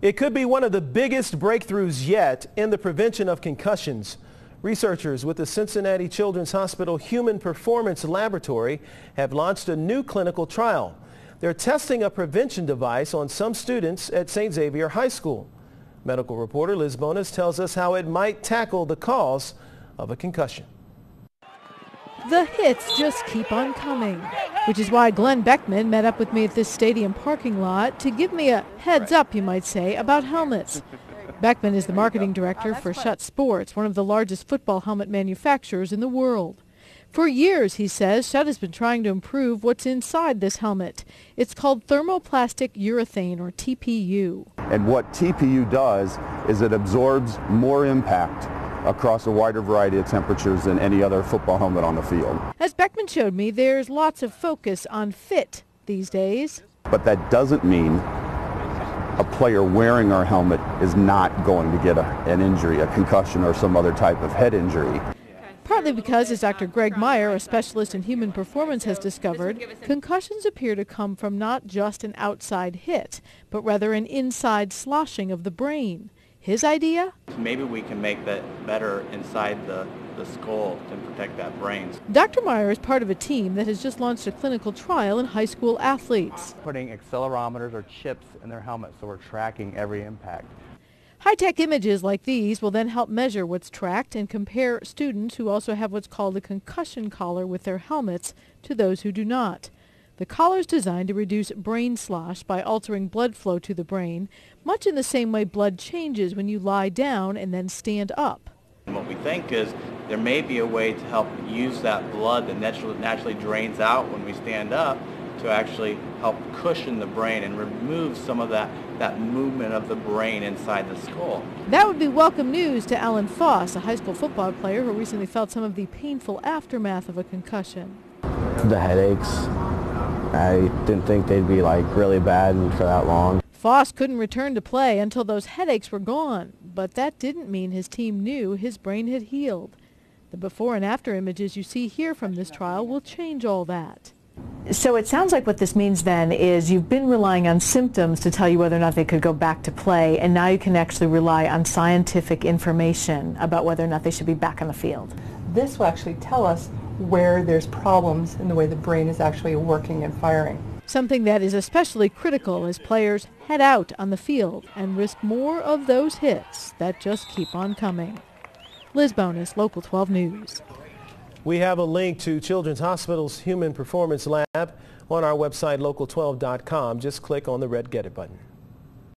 It could be one of the biggest breakthroughs yet in the prevention of concussions. Researchers with the Cincinnati Children's Hospital Human Performance Laboratory have launched a new clinical trial. They're testing a prevention device on some students at Saint Xavier High School. Medical reporter Liz Bonis tells us how it might tackle the cause of a concussion. The hits just keep on coming, which is why Glenn Beckmann met up with me at this stadium parking lot to give me a heads up, you might say, about helmets. Beckmann is the marketing director for Schutt Sports, one of the largest football helmet manufacturers in the world. For years, he says, Schutt has been trying to improve what's inside this helmet. It's called thermoplastic urethane, or TPU. And what TPU does is it absorbs more impact across a wider variety of temperatures than any other football helmet on the field. As Beckmann showed me, there's lots of focus on fit these days. But that doesn't mean a player wearing our helmet is not going to get an injury, a concussion or some other type of head injury. Partly because, as Dr. Myer, a specialist in human performance, has discovered, concussions appear to come from not just an outside hit, but rather an inside sloshing of the brain. His idea? Maybe we can make that better inside the skull to protect that brain. Dr. Myer is part of a team that has just launched a clinical trial in high school athletes. Putting accelerometers or chips in their helmets so we're tracking every impact. High-tech images like these will then help measure what's tracked and compare students who also have what's called a concussion collar with their helmets to those who do not. The collar is designed to reduce brain slosh by altering blood flow to the brain, much in the same way blood changes when you lie down and then stand up. And what we think is there may be a way to help use that blood that naturally drains out when we stand up to actually help cushion the brain and remove some of that movement of the brain inside the skull. That would be welcome news to Alan FOSS, a high school football player who recently felt some of the painful aftermath of a concussion. The headaches, I didn't think they'd be really bad for that long. FOSS couldn't return to play until those headaches were gone, but that didn't mean his team knew his brain had healed. The before and after images you see here from this trial will change all that. So it sounds like what this means then is you've been relying on symptoms to tell you whether or not they could go back to play, and now you can actually rely on scientific information about whether or not they should be back on the field. This will actually tell us where there's problems in the way the brain is actually working and firing. Something that is especially critical as players head out on the field and risk more of those hits that just keep on coming. Liz Bonis, Local 12 News. We have a link to Children's Hospital's Human Performance Lab on our website, local12.com. Just click on the red Get It button.